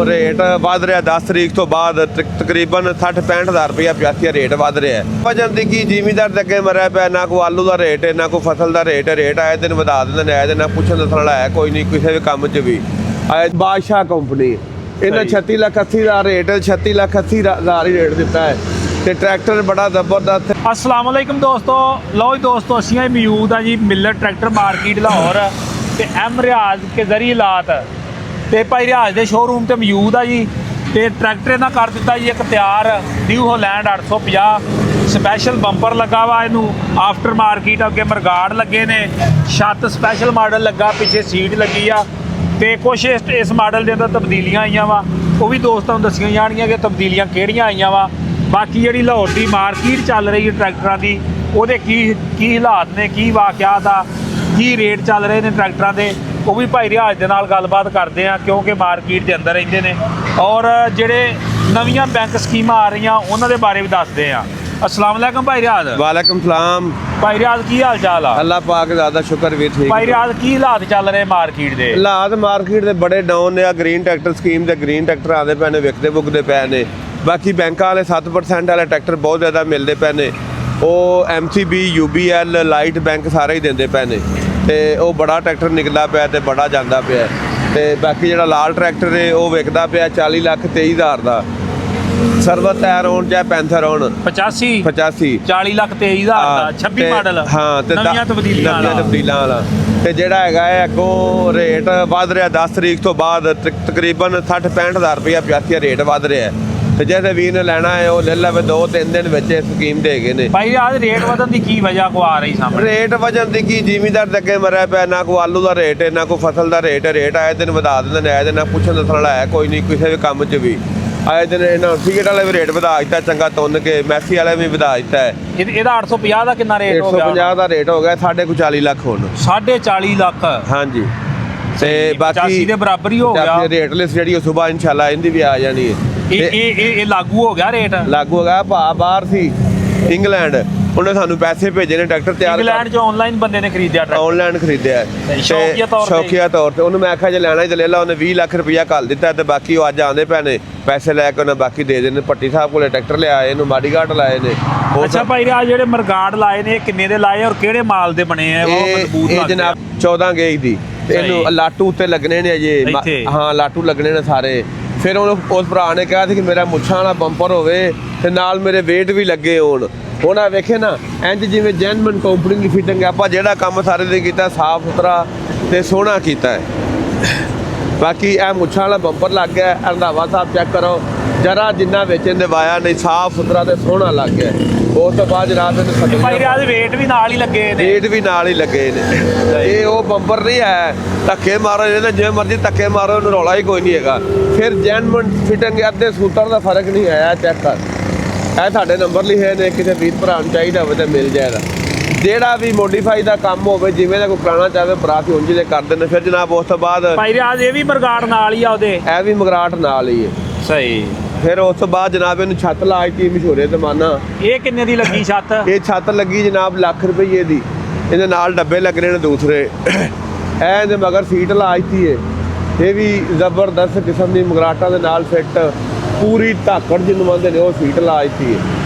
Rate ਵੱਧ ਰਿਹਾ 10 ਤਰੀਕ ਤੋਂ ਬਾਅਦ ਤਕਰੀਬਨ 60-65 ਹਜ਼ਾਰ ਰੁਪਇਆ ਪਿਆਸੀਆ ਰੇਟ ਵੱਧ ਰਿਹਾ ਹੈ। ਵਜਨ ਦੀ ਕੀ ਜ਼ਿਮੀਦਾਰ ਦੇ ਅੱਗੇ ਮਰਿਆ ਪਿਆ, ਨਾ ਕੋਈ ਆਲੂ ਦਾ ਰੇਟ ਹੈ, ਨਾ ਕੋਈ ਫਸਲ ਦਾ ਰੇਟ ਆਏ ਦਿਨ ਵਧਾ ਦਿੰਦੇ ਨੇ, ਆਏ ਦਿਨ ਪੁੱਛਣ ਦੱਸਣ ਵਾਲਾ ਹੈ ਕੋਈ ਨਹੀਂ ਕਿਸੇ ਵੀ ਕੰਮ 'ਚ ਵੀ। ਬਾਦਸ਼ਾਹ ਕੰਪਨੀ ਇਹਨਾਂ 36,80,000 ਦਾ ਰੇਟ 36,80,000 ਹੀ ਰੇਟ ਦਿੱਤਾ ਹੈ ਤੇ ਟਰੈਕਟਰ ਬੜਾ ਜ਼ਬਰਦਸਤ। अस्सलाम वालेकुम दोस्तों, लो जी दोस्तों असी मौजूद हाँ जी मिलर ट्रैक्टर मार्केट लाहौर ते एम रियाज के जरिए लात ते भाई रियाज के शोरूम ते मौजूद आ जी। ते ट्रैक्टर इन्हें कर दिता जी एक तैयार न्यू होलैंड 850 स्पैशल बंपर लगा वा, इनू आफ्टर मार्केट अगे मरगाड़ लगे ने, छत स्पैशल मॉडल लगा, पिछे सीट लगी आ ते कुछ इस मॉडल के अंदर तब्दीलियां आईयां वा, वो भी दोस्तों दसियां जाणगियां कि तब्दीलियां किहड़ियां आईयां वा। बाकी जी लाहौर की मार्केट चल रही है ट्रैक्टरों की, वो की हालात ने, की वाक़यात आ, की रेट चल रहे हैं ट्रैक्टरों के, वो भी भाई रियाज के नाल गलबात करते हैं क्योंकि मार्केट के अंदर रहते हैं और जेडे नवीं बैंक स्कीम आ रही उन्होंने बारे भी दसते हैं। अस्सलाम वालेकुम भाई रियाज। वालेकुम सलाम भाई रियाज की हाल चाल आ? अल्लाह पाक ज़्यादा शुक्र भी ठीक। भाई रियाज की हालात चल रहे मार्केट के? हालात मार्केट के बड़े डाउन ने, ग्रीन ट्रैक्टर स्कीम के ग्रीन ट्रैक्टर आते पे ने, विकते बुकते पे ने। बाकी बैंकों वाले 7% वाले ट्रैक्टर बहुत ज़्यादा मिलते पे ने, वो MCB UBL लाइट बैंक सारे ही देंदे पे ने ते वो बड़ा ट्रैक्टर निकलदा पिया ते बड़ा जांदा पिया ते बाकी जिहड़ा लाल ट्रैक्टर है वो विकदा पिया 40,23,000 का। सर्वर टायर होण चाहे पैंथर होण 85 40,23,000 ਦਾ 26 ਮਾਡਲ। हाँ ते ਨਵੀਆਂ ਤਬਦੀਲਾਂ ਵਾਲਾ ਤੇ ਜਿਹੜਾ ਹੈਗਾ ਹੈ ਅੱਗੋਂ ਰੇਟ ਵੱਧ ਰਿਹਾ 10 ਤਰੀਕ ਤੋਂ ਬਾਅਦ ਤਕਰੀਬਨ 60-65 ਹਜ਼ਾਰ ਰੁਪਇਆ ਪਿਆਸੀਆ ਰੇਟ ਵੱਧ ਰਿਹਾ ਹੈ ਤੇ ਜਿਹਦੇ ਵੀਰ ਨੇ ਲੈਣਾ ਹੈ ਉਹ ਲੈ ਲਵੇ, 2-3 ਦਿਨ ਵਿੱਚ ਇਹ ਸਕੀਮ ਦੇ ਗਏ ਨੇ। ਭਾਈ ਆਹ ਰੇਟ ਵਧਣ ਦੀ ਕੀ ਵਜ੍ਹਾ ਕੋ ਆ ਰਹੀ ਸਾਹਮਣੇ? ਰੇਟ ਵਜਨ ਦੀ ਕੀ ਜ਼ਿਮੀਦਾਰ ਦੇ ਅੱਗੇ ਮਰਿਆ ਪਿਆ, ਨਾ ਕੋਈ ਆਲੂ ਦਾ ਰੇਟ ਹੈ, ਨਾ ਕੋਈ ਫਸਲ ਦਾ ਰੇਟ ਆਏ ਦਿਨ ਵਧਾ ਦਿੰਦੇ ਨੇ, ਆਏ ਦਿਨ ਪੁੱਛਣ ਦੱਸਣ ਵਾਲਾ ਹੈ ਕੋਈ ਨਹੀਂ ਕਿਸੇ ਵੀ ਕੰਮ 'ਚ ਵੀ। ਆਏ ਦਿਨ ਇਹਨਾਂ ਟਿਕਟ ਵਾਲੇ ਵੀ ਰੇਟ ਵਧਾ ਦਿੱਤਾ ਚੰਗਾ ਤੁੰਨ ਕੇ, ਮੈਸੀ ਵਾਲੇ ਵੀ ਵਧਾ ਦਿੱਤਾ ਹੈ। ਇਹਦਾ 850 ਦਾ ਕਿੰਨਾ ਰੇਟ ਹੋ ਗਿਆ? 150 ਦਾ ਰੇਟ ਹੋ ਗਿਆ, 40 ਲੱਖ ਹੁਣ 40.5 ਲੱਖ। ਹਾਂਜੀ ਤੇ ਬਾਕੀ 85 ਦੇ ਬਰਾਬਰ ਹੀ ਹੋ ਗਿਆ ਰੇਟ ਲਿਸਟ ਜਿਹੜੀ ਉਹ ਸਵੇਰ ਇਨਸ਼ਾਅੱਲਾ ਇਹਦੀ ਵੀ ਆ ਜਾਣੀ ਹੈ। ਇਹ ਲਾਗੂ ਹੋ ਗਿਆ ਰੇਟ? ਲਾਗੂ ਹੋ ਗਿਆ। ਭਾ ਬਾਹਰ ਸੀ ਇੰਗਲੈਂਡ, ਉਹਨੇ ਸਾਨੂੰ ਪੈਸੇ ਭੇਜੇ ਨੇ ਟਰੈਕਟਰ ਤਿਆਰ। ਇੰਗਲੈਂਡ ਚ ਆਨਲਾਈਨ ਬੰਦੇ ਨੇ ਖਰੀਦਿਆ ਟਰੈਕਟਰ? ਆਨਲਾਈਨ ਖਰੀਦਿਆ ਸ਼ੌਕੀਆ ਤੌਰ ਤੇ। ਉਹਨੂੰ ਮੈਂ ਆਖਿਆ ਜੇ ਲੈਣਾ ਹੀ ਤੇ ਲੈ ਲਾ, ਉਹਨੇ 20 ਲੱਖ ਰੁਪਇਆ ਘੱਲ ਦਿੱਤਾ ਤੇ ਬਾਕੀ ਉਹ ਅੱਜ ਆਉਂਦੇ ਪਏ ਨੇ ਪੈਸੇ ਲੈ ਕੇ, ਉਹਨੇ ਬਾਕੀ ਦੇ ਦੇਣੇ। ਭੱਟੀ ਸਾਹਿਬ ਕੋਲੇ ਟਰੈਕਟਰ ਲਿਆਏ, ਇਹਨੂੰ ਮਾਡੀਗਾਟ ਲਾਏ ਨੇ। ਅੱਛਾ ਭਾਈ ਆ ਜਿਹੜੇ ਮਰਗਾੜ ਲਾਏ ਨੇ ਕਿੰਨੇ ਦੇ ਲਾਏ ਔਰ ਕਿਹੜੇ ਮਾਲ ਦੇ ਬਣੇ ਆ? ਉਹ ਮਜ਼ਬੂਤ ਇਹ ਜਨਾਬ 14 ਗੇਜ ਦੀ ਤੇ ਇਹਨੂੰ ਲਾਟੂ ਉੱਤੇ ਲੱਗਣੇ ਨੇ ਅਜੇ। ਹਾਂ ਲਾਟੂ ਲੱਗਣੇ ਨੇ ਸਾਰੇ। ਫਿਰ ਉਹਨੂੰ ਉਸ ਭਰਾ ਨੇ ਕਿਹਾ ਸੀ ਕਿ ਮੇਰਾ ਮੁੱਛਾਂ ਵਾਲਾ ਬੰਪਰ ਹੋਵੇ ਤੇ ਨਾਲ ਮੇਰੇ ਵੇਟ ਵੀ ਲੱਗੇ ਹੋਣ। ਹੁਣ ਆ ਵੇਖੇ ਨਾ ਇੰਜ ਜਿਵੇਂ ਜੈਨਮਨ ਕੰਪਨੀ ਦੀ ਫਿਟਿੰਗ। ਆਪਾਂ ਜਿਹੜਾ ਕੰਮ ਸਾਰੇ ਦੇ ਕੀਤਾ ਸਾਫ ਸੁਥਰਾ ਤੇ ਸੋਹਣਾ ਕੀਤਾ ਹੈ। ਬਾਕੀ ਇਹ ਮੁੱਛਾਂ ਵਾਲਾ ਬੰਪਰ ਲੱਗ ਗਿਆ। ਰੰਧਾਵਾ ਸਾਹਿਬ ਚੈੱਕ ਕਰੋ ਜਰਾ, ਜਿੰਨਾ ਵਿੱਚ ਇਹਦੇ ਵਾਇਆ ਨਹੀਂ, ਸਾਫ ਸੁਥਰਾ ਤੇ ਸੋਹਣਾ ਲੱਗ ਗਿਆ। ਉਸ ਤੋਂ ਬਾਅਦ ਜਨਾਬ ਇਹਦੇ ਭਾਈ ਰਾਜ ਵੇਟ ਵੀ ਨਾਲ ਹੀ ਲੱਗੇ ਨੇ? ਵੇਟ ਵੀ ਨਾਲ ਹੀ ਲੱਗੇ ਨੇ। ਇਹ ਉਹ ਬੰਪਰ ਨਹੀਂ ਹੈ ਧੱਕੇ ਮਾਰੋ ਇਹਦੇ, ਜਿਵੇਂ ਮਰਜ਼ੀ ਧੱਕੇ ਮਾਰੋ, ਉਹਨੂੰ ਰੌਲਾ ਹੀ ਕੋਈ ਨਹੀਂ ਹੈਗਾ। ਫਿਰ ਜੈਨਮਨ ਫਿਟਿੰਗ ਅੱਧੇ ਸੂਤਰ ਦਾ ਫਰਕ ਨਹੀਂ ਆਇਆ। ਚੈੱਕ ਕਰ, ਇਹ ਸਾਡੇ ਨੰਬਰ ਲਿਖੇ ਨੇ, ਕਿਸੇ ਵੀਰ ਭਰਾ ਨੂੰ ਚਾਹੀਦਾ ਹੋਵੇ ਤਾਂ ਮਿਲ ਜਾਏਗਾ। ਜਿਹੜਾ ਵੀ ਮੋਡੀਫਾਈ ਦਾ ਕੰਮ ਹੋਵੇ, ਜਿਵੇਂ ਦਾ ਕੋਈ ਕਰਾਉਣਾ ਚਾਹਵੇ ਭਰਾ ਤੇ ਉਂਝ ਦੇ ਕਰ ਦਿੰਦੇ। ਫਿਰ ਜਨਾਬ ਉਸ ਤੋਂ ਬਾਅਦ ਭਾਈ ਰਾਜ ਇਹ ਵੀ ਮਰਗਾੜ ਨਾਲ ਹੀ ਆ ਉਹਦੇ? ਇਹ ਵੀ ਮਗਰਾਟ ਨਾਲ ਹੀ ਹੈ। ਸਹੀ। ਫਿਰ ਉਸ ਤੋਂ ਬਾਅਦ ਜਨਾਬ ਇਹਨੂੰ ਛੱਤ ਲਾ ਦਿੱਤੀ ਮਸ਼ਹੂਰੇ ਜ਼ਮਾਨਾ। ਇਹ ਕਿੰਨੇ ਦੀ ਲੱਗੀ ਛੱਤ? ਇਹ ਛੱਤ ਲੱਗੀ ਜਨਾਬ ਲੱਖ ਰੁਪਏ ਦੀ। ਇਹਦੇ ਨਾਲ ਡੱਬੇ ਲੱਗਣੇ ਨੇ ਦੂਸਰੇ। ਇਹਦੇ ਮਗਰ ਸੀਟ ਲਾ ਦਿੱਤੀ ਹੈ। ਇਹ ਵੀ ਜ਼ਬਰਦਸਤ ਕਿਸਮ ਦੀ ਮਗਰਾਟਾਂ ਦੇ ਨਾਲ ਫਿੱਟ ਪੂਰੀ ਧਾਕੜ ਜਿਹਨੂੰ ਮੰਨਦੇ ਨੇ ਉਹ ਸੀਟ ਲਾ ਦਿੱਤੀ ਹੈ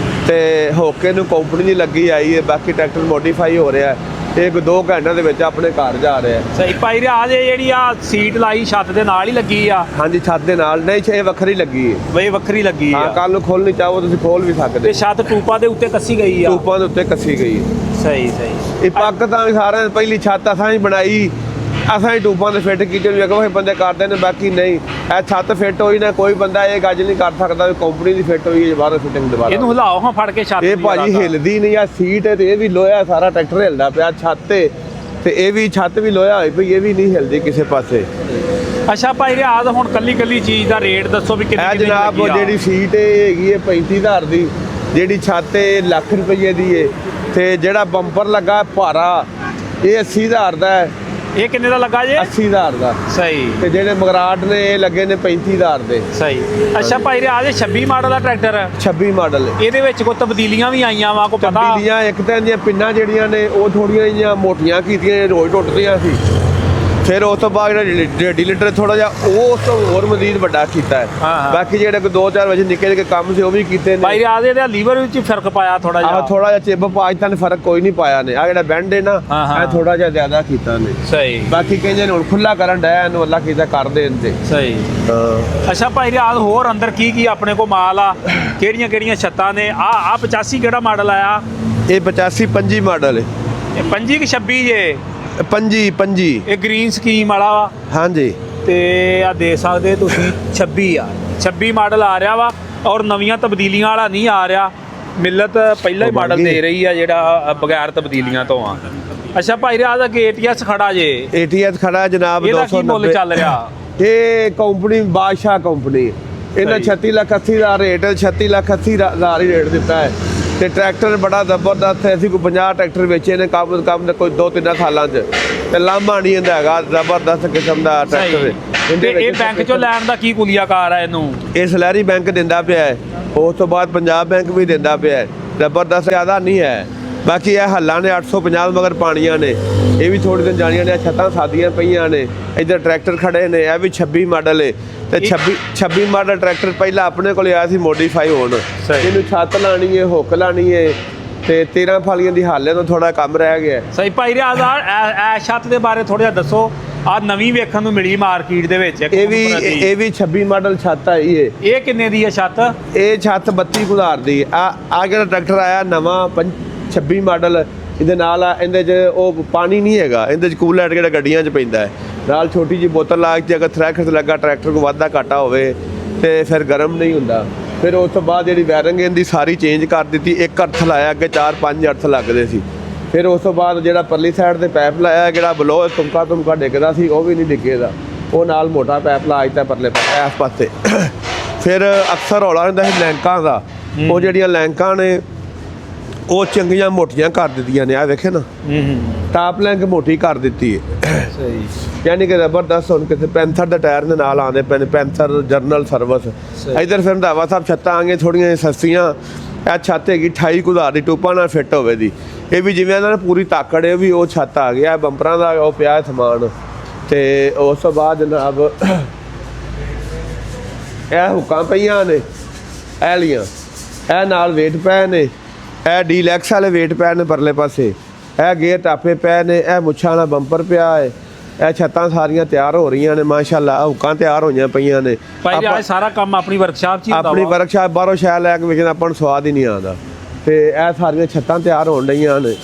ਤੇ ਹੋਕੇ ਨੂੰ ਕੰਪਨੀ ਦੀ ਲੱਗੀ ਆਈ ਹੈ। ਬਾਕੀ ਟਰੈਕਟਰ ਮੋਡੀਫਾਈ ਹੋ ਰਿਹਾ ਹੈ। 1-2 ਘੰਟਿਆਂ ਦੇ ਵਿੱਚ ਆਪਣੇ ਘਰ ਜਾ ਰਿਹਾ। ਸਹੀ। ਭਾਈ ਰਾਜ ਇਹ ਜਿਹੜੀ ਆ ਸੀਟ ਲਾਈ ਛੱਤ ਦੇ ਨਾਲ ਹੀ ਲੱਗੀ ਆ? ਹਾਂਜੀ ਛੱਤ ਦੇ ਨਾਲ ਨਹੀਂ, ਇਹ ਵੱਖਰੀ ਲੱਗੀ ਹੈ। ਬਈ ਵੱਖਰੀ ਲੱਗੀ ਆ? ਹਾਂ, ਕੱਲ ਨੂੰ ਖੋਲਣੀ ਚਾਹੋ ਤੁਸੀਂ ਖੋਲ ਵੀ ਸਕਦੇ। ਤੇ ਛੱਤ ਟੂਪਾਂ ਦੇ ਉੱਤੇ ਕੱਸੀ ਗਈ ਆ? ਟੂਪਾਂ ਦੇ ਉੱਤੇ ਕੱਸੀ ਗਈ ਹੈ। ਸਹੀ ਸਹੀ। ਇਹ ਪਾਕਿਸਤਾਨ ਸਾਰਿਆਂ ਦੀ ਪਹਿਲੀ ਛੱਤ ਅਸਾਂ ਹੀ ਬਣਾਈ, ਅਸਾਂ ਹੀ ਟੂਪਾਂ ਦੇ ਫਿੱਟ ਕੀਤੇ ਨੇ। ਵੇਖੋ ਇਹ ਬੰਦੇ ਕਰਦੇ ਨੇ, ਬਾਕੀ ਨਹੀਂ। ਇਹ ਛੱਤ ਫਿੱਟ ਹੋਈ ਨਾ, ਕੋਈ ਬੰਦਾ ਇਹ ਗੱਜ ਨਹੀਂ ਕਰ ਸਕਦਾ ਕੰਪਨੀ ਦੀ ਫਿੱਟ ਹੋਈ ਹੈ ਬਾਹਰ ਫਿਟਿੰਗ ਦੁਬਾਰਾ। ਇਹਨੂੰ ਹਿਲਾਓ ਹਾਂ ਫੜ ਕੇ ਛੱਤ। ਇਹ ਭਾਜੀ ਹਿਲਦੀ ਨਹੀਂ ਆ ਸੀਟ ਤੇ ਇਹ ਵੀ ਲੋਹਾ ਸਾਰਾ ਟਰੈਕਟਰ ਹਿਲਦਾ ਪਿਆ ਛੱਤ ਤੇ ਇਹ ਵੀ ਛੱਤ ਵੀ ਲੋਹਾ ਹੋਈ ਪਈ, ਇਹ ਵੀ ਨਹੀਂ ਹਿਲਦੀ ਕਿਸੇ ਪਾਸੇ। ਅੱਛਾ ਭਾਈ ਰਿਆਜ਼ ਹੁਣ ਕੱਲੀ ਚੀਜ਼ ਦਾ ਰੇਟ ਦੱਸੋ ਵੀ ਕਿੰਨੀ? ਇਹ ਜਨਾਬ ਜਿਹੜੀ ਸੀਟ ਹੈਗੀ ਹੈ 35,000 ਦੀ, ਜਿਹੜੀ ਛੱਤ ਹੈ ਲੱਖ ਰੁਪਏ ਦੀ ਹੈ ਤੇ ਜਿਹੜਾ ਬੰਪਰ ਲੱਗਾ ਭਾਰਾ ਇਹ 80,000 ਦਾ ਹੈ। ਇਹ ਕਿੰਨੇ ਦਾ ਲੱਗਾ ਜੇ? 80,000 ਦਾ। ਸਹੀ। ਤੇ ਜਿਹੜੇ ਮਗਰਾਟ ਨੇ ਇਹ ਲੱਗੇ ਨੇ 35,000 ਦੇ। ਸਹੀ। ਅੱਛਾ ਭਾਈ ਰਿਆਜ਼ 26 ਮਾਡਲ ਦਾ ਟਰੈਕਟਰ ਹੈ? 26 ਮਾਡਲ। ਇਹਦੇ ਵਿੱਚ ਕੋਈ ਤਬਦੀਲੀਆਂ ਵੀ ਆਈਆਂ ਵਾ? ਕੋਈ ਪਤਾ? ਤਬਦੀਲੀਆਂ ਇੱਕ ਤਾਂ ਇਹਦੀਆਂ ਪਿੰਨਾਂ ਜਿਹੜੀਆਂ ਨੇ ਉਹ ਥੋੜੀਆਂ ਜਿਹੀਆਂ ਮੋਟੀਆਂ ਕੀਤੀਆਂ, ਰੋਜ਼ ਟੁੱਟਦੀਆਂ ਸੀ। ਫਿਰ ਉਸ ਤੋਂ ਬਾਅਦ ਜਿਹੜਾ ਡੀਲਰ ਥੋੜਾ ਜਿਹਾ ਉਹ ਉਸ ਤੋਂ ਹੋਰ ਮਜ਼ੀਦ ਵੱਡਾ ਕੀਤਾ ਹੈ। ਬਾਕੀ ਜਿਹੜੇ ਕੋਈ 2-4 ਵਜੇ ਨਿੱਕੇ ਜਿਹੇ ਕੰਮ ਸੀ ਉਹ ਵੀ ਕੀਤੇ ਨੇ। ਭਾਈ ਰਿਆਜ਼ ਇਹਦਾ ਲੀਵਰ ਵਿੱਚ ਫਰਕ ਪਾਇਆ ਥੋੜਾ ਜਿਹਾ। ਥੋੜਾ ਜਿਹਾ ਚਿੱਬ ਪਾਜ ਤਾਂ ਫਰਕ ਕੋਈ ਨਹੀਂ ਪਾਇਆ ਨੇ। ਆ ਜਿਹੜਾ ਬੈਂਡ ਹੈ ਨਾ ਇਹ ਥੋੜਾ ਜਿਹਾ ਜ਼ਿਆਦਾ ਕੀਤਾ ਨੇ। ਸਹੀ। ਬਾਕੀ ਕਹਿੰਦੇ ਨੇ ਹੁਣ ਖੁੱਲਾ ਕਰਨ ਡਿਆ ਇਹਨੂੰ ਅੱਲਾ ਕੀਤਾ ਕਰ ਦੇਣ ਤੇ। ਸਹੀ। ਅੱਛਾ ਭਾਈ ਰਿਆਜ਼ ਹੋਰ ਅੰਦਰ ਕੀ ਆਪਣੇ ਕੋਲ ਮਾਲ ਆ, ਕਿਹੜੀਆਂ ਛੱਤਾਂ ਨੇ? ਆ 85 ਕਿਹੜਾ ਮਾਡਲ ਆਇਆ? ਇਹ 85 25 ਮਾਡਲ ਹੈ। ਇਹ 25 ਕਿ 26 ਜੇ? 25 ਇਹ ਗ੍ਰੀਨ ਸਕੀਮ ਵਾਲਾ ਵਾ। ਹਾਂਜੀ। ਤੇ ਆ ਦੇ ਸਕਦੇ ਤੁਸੀਂ 26 ਆ 26 ਮਾਡਲ ਆ ਰਿਹਾ ਵਾ ਔਰ ਨਵੀਆਂ ਤਬਦੀਲੀਆਂ ਵਾਲਾ ਨਹੀਂ ਆ ਰਿਹਾ। ਮਿਲਤ ਪਹਿਲਾ ਹੀ ਮਾਡਲ ਦੇ ਰਹੀ ਆ ਜਿਹੜਾ ਬਗੈਰ ਤਬਦੀਲੀਆਂ ਤੋਂ ਆ। ਅੱਛਾ ਭਾਈ ਰਿਆਜ਼ ਅੱਗੇ ATS ਖੜਾ ਜੇ। ATS ਖੜਾ ਜਨਾਬ 290। ਇਹਦਾ ਕੀ ਮੁੱਲ ਚੱਲ ਰਿਹਾ? ਇਹ ਕੰਪਨੀ ਬਾਦਸ਼ਾਹ ਕੰਪਨੀ, ਇਹਨਾਂ 36 ਲੱਖ 80 ਦਾ ਰੇਟ, 36 ਲੱਖ 80 ਹਜ਼ਾਰ ਹੀ ਰੇਟ ਦਿੱਤਾ ਹੈ। ਤੇ ਟਰੈਕਟਰ ਬੜਾ ਜ਼ਬਰਦਸਤ ਹੈ। ਅਸੀਂ ਕੋਈ 50 ਟਰੈਕਟਰ ਵੇਚੇ ਨੇ ਕੰਮ ਦੇ ਕੋਈ 2-3 ਸਾਲਾਂ 'ਚ, ਤੇ ਲਾਂਭਾ ਨਹੀਂ ਹੁੰਦਾ ਹੈਗਾ। ਜ਼ਬਰਦਸਤ ਕਿਸਮ ਦਾ ਟਰੈਕਟਰ ਹੈ। ਤੇ ਇਹ ਬੈਂਕ 'ਚੋਂ ਲੈਣ ਦਾ ਕੀ ਕੁਲੀਆਕਾਰ ਹੈ ਇਹਨੂੰ? ਇਹ ਸਲੈਰੀ ਬੈਂਕ ਦਿੰਦਾ ਪਿਆ ਹੈ, ਉਸ ਤੋਂ ਬਾਅਦ ਪੰਜਾਬ ਬੈਂਕ ਵੀ ਦਿੰਦਾ ਪਿਆ ਹੈ। ਜ਼ਬਰਦਸਤ ਜ਼ਿਆਦਾ ਨਹੀਂ ਹੈ। ਬਾਕੀ ਇਹ ਹੱਲਾਂ ਨੇ 850 ਮਗਰ ਪਾਣੀਆਂ ਨੇ, ਇਹ ਵੀ ਥੋੜੇ ਦਿਨ ਜਾਣੀਆਂ ਨੇ। ਛੱਤਾਂ ਸਾਦੀਆਂ ਪਈਆਂ ਨੇ, ਇੱਧਰ ਟਰੈਕਟਰ ਖੜੇ ਨੇ। ਇਹ ਵੀ 26 ਮਾਡਲ ਹੈ ਤੇ 26 ਮਾਡਲ ਟਰੈਕਟਰ ਪਹਿਲਾਂ ਆਪਣੇ ਕੋਲ ਆਇਆ ਸੀ ਮੋਡੀਫਾਈ ਹੋਣ। ਇਹਨੂੰ ਛੱਤ ਲਾਣੀ ਹੈ, ਹੁੱਕ ਲਾਣੀ ਹੈ ਤੇ 13 ਫਾਲੀਆਂ ਦੀ ਹਾਲੇ ਤੋਂ ਥੋੜਾ ਕੰਮ ਰਹਿ ਗਿਆ। ਸਹੀ ਭਾਈ ਰਿਆਜ਼ ਐ ਛੱਤ ਦੇ ਬਾਰੇ ਥੋੜਾ ਜਿਹਾ ਦੱਸੋ। ਆ ਨਵੀਂ ਵੇਖਣ ਨੂੰ ਮਿਲੀ ਮਾਰਕੀਟ ਦੇ ਵਿੱਚ। ਇਹ ਵੀ 26 ਮਾਡਲ ਛੱਤ ਆਈ ਹੈ। ਇਹ ਕਿੰਨੇ ਦੀ ਹੈ ਛੱਤ? ਇਹ ਛੱਤ 32,000 ਦੀ। ਆ ਜਿਹੜਾ ਟਰੈਕਟਰ ਆਇਆ ਨਵਾਂ 26 ਮਾਡਲ, ਇਹਦੇ ਨਾਲ ਆ ਇਹਦੇ 'ਚ ਉਹ ਪਾਣੀ ਨਹੀਂ ਹੈਗਾ। ਇਹਦੇ 'ਚ ਕੂਲਰ ਜਿਹੜਾ ਗੱਡੀਆਂ 'ਚ ਪੈਂਦਾ ਹੈ, ਨਾਲ ਛੋਟੀ ਜਿਹੀ ਬੋਤਲ ਲਾ ਕੇ ਅਗਰ ਥਰੈਕਟਰ ਲੱਗਾ ਟਰੈਕਟਰ ਕੋ ਵਾਧਾ ਘਾਟਾ ਹੋਵੇ ਤੇ ਫਿਰ ਗਰਮ ਨਹੀਂ ਹੁੰਦਾ। ਫਿਰ ਉਸ ਤੋਂ ਬਾਅਦ ਜਿਹੜੀ ਵਾਇਰਿੰਗ ਇਹਦੀ ਸਾਰੀ ਚੇਂਜ ਕਰ ਦਿੱਤੀ। ਇੱਕ ਅਰਥ ਲਾਇਆ, ਅੱਗੇ 4-5 ਅਰਥ ਲੱਗਦੇ ਸੀ। ਫਿਰ ਉਸ ਤੋਂ ਬਾਅਦ ਜਿਹੜਾ ਪਰਲੀ ਸਾਈਡ ਤੇ ਪੈਪ ਲਾਇਆ, ਜਿਹੜਾ ਬਲੋ ਤੁਮਕਾ ਡਿੱਗਦਾ ਸੀ ਉਹ ਵੀ ਨਹੀਂ ਡਿੱਗੇਦਾ। ਉਹ ਨਾਲ ਮੋਟਾ ਪੈਪ ਲਾ ਦਿੱਤਾ ਪਰਲੇ ਇਸ ਪਾਸੇ। ਫਿਰ ਅਕਸਰ ਹੌਲਾ ਹੁੰਦਾ ਸੀ ਲੈਂਕਾਂ ਦਾ। ਉਹ ਜਿਹੜੀਆਂ ਲੈਂਕਾਂ ਨੇ ਉਹ ਚੰਗੀਆਂ ਮੋਟੀਆਂ ਕਰ ਦਿੱਤੀਆਂ ਨੇ। ਆ ਵੇਖੇ ਨਾ, ਟਾਪ ਲੈਂਕ ਮੋਟੀ ਕਰ ਦਿੱਤੀ ਹੈ। ਸਹੀ। ਯਾਨੀ ਕਿ ਜ਼ਬਰਦਸਤ। ਹੁਣ ਕਿਸੇ ਪੈਂਥਰ ਦੇ ਟਾਇਰ ਦੇ ਨਾਲ ਆਉਂਦੇ ਪਏ ਨੇ, ਪੈਂਥਰ ਜਰਨਲ ਸਰਵਿਸ। ਇੱਧਰ ਫਿਰ ਰੰਧਾਵਾ ਸਾਹਿਬ ਛੱਤਾਂ ਆ ਗਈਆਂ ਥੋੜ੍ਹੀਆਂ ਸਸਤੀਆਂ। ਇਹ ਛੱਤ ਹੈਗੀ 28,000 ਦੀ, ਟੂਪਾਂ ਨਾਲ ਫਿੱਟ ਹੋਵੇ ਦੀ। ਇਹ ਵੀ ਜਿਵੇਂ ਇਹਨਾਂ ਨੇ ਪੂਰੀ ਤਾਕੜ ਹੈ, ਵੀ ਉਹ ਛੱਤ ਆ ਗਿਆ। ਬੰਪਰਾਂ ਦਾ ਉਹ ਪਿਆ ਸਮਾਨ। ਤੇ ਉਸ ਤੋਂ ਬਾਅਦ ਜਨਾਬ ਇਹ ਹੁੱਕਾਂ ਪਈਆਂ ਨੇ, ਇਹ ਲੀਆਂ, ਇਹ ਨਾਲ ਵੇਟ ਪਏ ਨੇ। ਇਹ ਡੀਲੈਕਸ ਵਾਲੇ ਵੇਟ ਪਏ ਨੇ ਪਰਲੇ ਪਾਸੇ। ਇਹ ਗੇਅਰ ਟਾਪੇ ਪਏ ਨੇ। ਇਹ ਮੁੱਛਾਂ ਵਾਲਾ ਬੰਪਰ ਪਿਆ ਹੈ। ਇਹ ਛੱਤਾਂ ਸਾਰੀਆਂ ਤਿਆਰ ਹੋ ਰਹੀਆਂ ਨੇ ਮਾਸ਼ਾਅੱਲਾ। ਹੁੱਕਾਂ ਤਿਆਰ ਹੋਈਆਂ ਪਈਆਂ ਨੇ। ਭਾਈ ਅੱਜ ਸਾਰਾ ਕੰਮ ਆਪਣੀ ਵਰਕਸ਼ਾਪ 'ਚ ਹੀ ਹੁੰਦਾ? ਆਪਣੀ ਵਰਕਸ਼ਾਪ, ਬਾਹਰੋਂ ਸ਼ਾਇਦ ਲੈ ਕੇ ਵੇਖਣਾ ਆਪਾਂ ਨੂੰ ਸਵਾਦ ਹੀ ਨਹੀਂ ਆਉਂਦਾ। ਤੇ ਇਹ ਸਾਰੀਆਂ ਛੱਤਾਂ ਤਿਆਰ ਹੋਣ ਰਹੀਆਂ ਨੇ।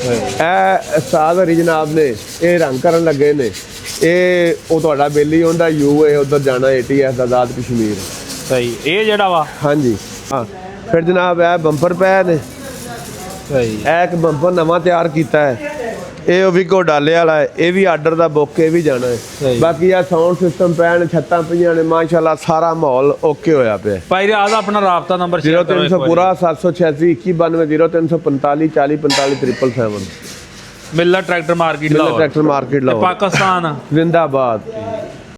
ਇਹ ਉਸਤਾਦ ਹਰੀ ਜਨਾਬ ਨੇ ਇਹ ਰੰਗ ਕਰਨ ਲੱਗੇ ਨੇ। ਇਹ ਉਹ ਤੁਹਾਡਾ ਬੇਲੀ ਹੁੰਦਾ UA ਉੱਧਰ ਜਾਣਾ ATS ਦਾ ਆਜ਼ਾਦ ਕਸ਼ਮੀਰ। ਸਹੀ। ਇਹ ਜਿਹੜਾ ਵਾ? ਹਾਂਜੀ। ਹਾਂ। ਫਿਰ ਜਨਾਬ ਇਹ ਬੰਪਰ ਪਏ ਨੇ। ਸਹੀ। ਇਹ ਇੱਕ ਬੰਪਰ ਨਵਾਂ ਤਿਆਰ ਕੀਤਾ ਹੈ। ਇਹ ਉਹ ਵਿਗੋ ਡਾਲੇ ਵਾਲਾ ਹੈ। ਇਹ ਵੀ ਆਰਡਰ ਦਾ ਬੁੱਕ ਇਹ ਵੀ ਜਾਣਾ ਹੈ। ਬਾਕੀ ਆ ਸਾਊਂਡ ਸਿਸਟਮ ਪੈਣ, ਛੱਤਾਂ ਪਈਆਂ ਨੇ ਮਾਸ਼ਾਅੱਲਾ। ਸਾਰਾ ਮਾਹੌਲ ਓਕੇ ਹੋਇਆ ਪਿਆ। ਭਾਈ ਰਿਆਜ਼ ਆਪਣਾ ਰਾਬਤਾ ਨੰਬਰ 0300 ਪੂਰਾ 786 2192 0345 40 45 777। Miller tractor market Lahore. Tractor market Lahore, Pakistan ਜ਼ਿੰਦਾਬਾਦ।